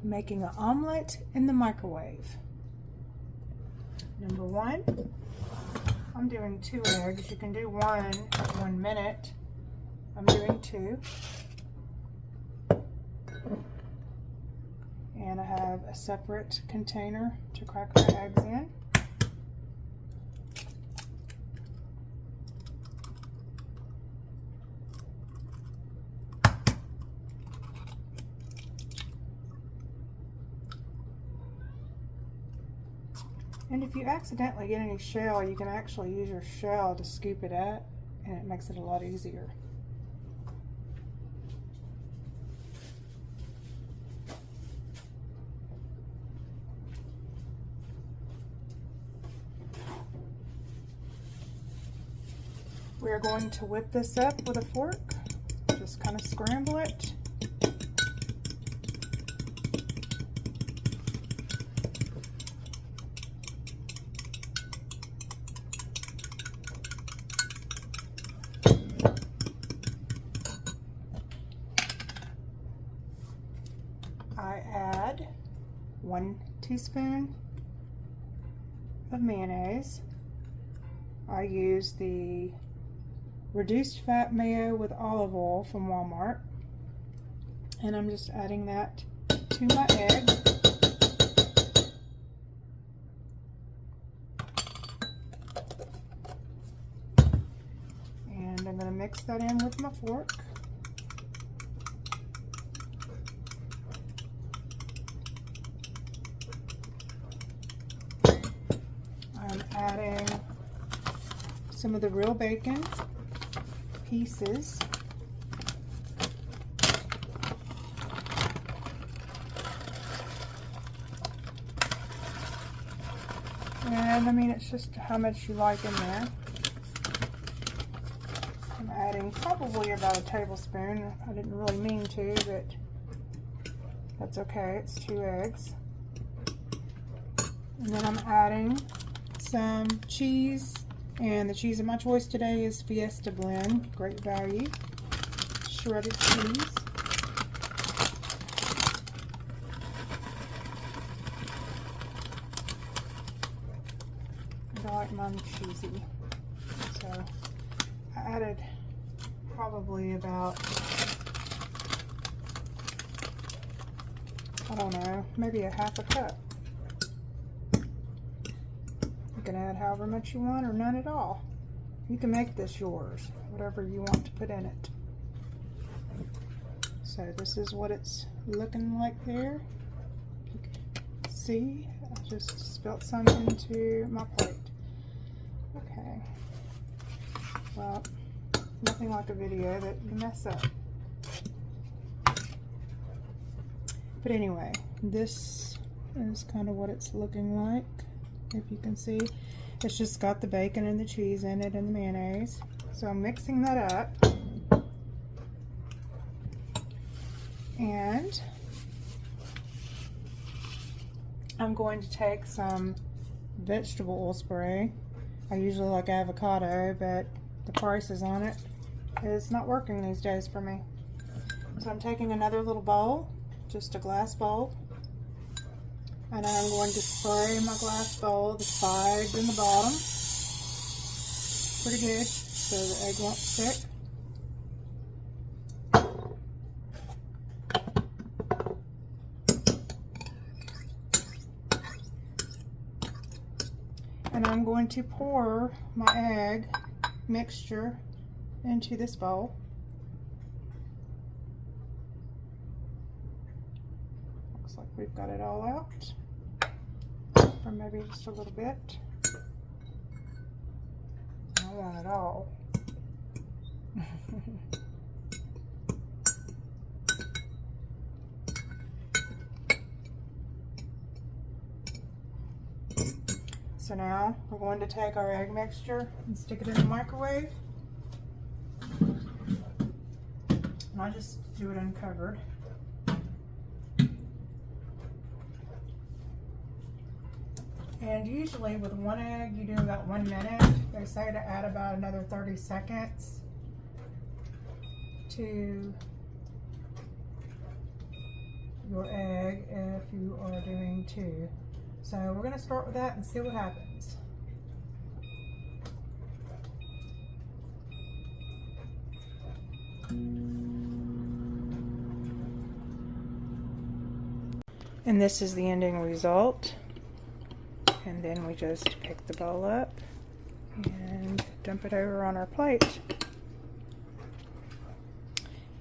making an omelet in the microwave. Number one, I'm doing 2 eggs. You can do 1 at 1 minute. I'm doing 2. And I have a separate container to crack my eggs in. And if you accidentally get any shell, you can actually use your shell to scoop it out, and it makes it a lot easier. We are going to whip this up with a fork, just kind of scramble it. I add 1 teaspoon of mayonnaise. I use the reduced fat mayo with olive oil from Walmart, and I'm just adding that to my egg. And I'm going to mix that in with my fork. I'm adding some of the real bacon pieces. And I mean, it's just how much you like in there. I'm adding probably about a tablespoon. I didn't really mean to, but that's okay. It's 2 eggs. And then I'm adding some cheese. And the cheese of my choice today is Fiesta Blend, great value, shredded cheese. And I like mine cheesy. So I added probably about, I don't know, maybe a half a cup. You can add however much you want or none at all. You can make this yours, whatever you want to put in it. So this is what it's looking like there. You can see, I just spilt some into my plate. Okay. Well, nothing like a video that you mess up. But anyway, this is kind of what it's looking like. If you can see, it's just got the bacon and the cheese in it and the mayonnaise. So I'm mixing that up. And I'm going to take some vegetable oil spray. I usually like avocado, but the prices on it is not working these days for me. So I'm taking another little bowl, just a glass bowl. And I'm going to spray my glass bowl, the sides and the bottom, pretty good, so the egg won't stick. And I'm going to pour my egg mixture into this bowl. Looks like we've got it all out. Or maybe just a little bit. I want it all. So now we're going to take our egg mixture and stick it in the microwave. And I just do it uncovered. And usually with 1 egg, you do about 1 minute. They say to add about another 30 seconds to your egg if you are doing 2. So we're going to start with that and see what happens. And this is the ending result. And then we just pick the bowl up and dump it over on our plate.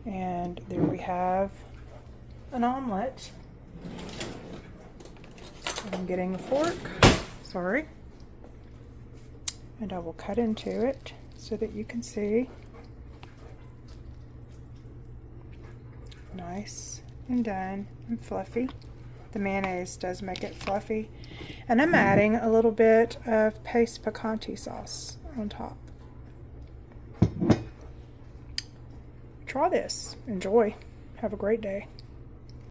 And there we have an omelet. I'm getting a fork, sorry. And I will cut into it so that you can see. Nice and done and fluffy. The mayonnaise does make it fluffy. And I'm adding a little bit of paste picante sauce on top. Try this. Enjoy. Have a great day.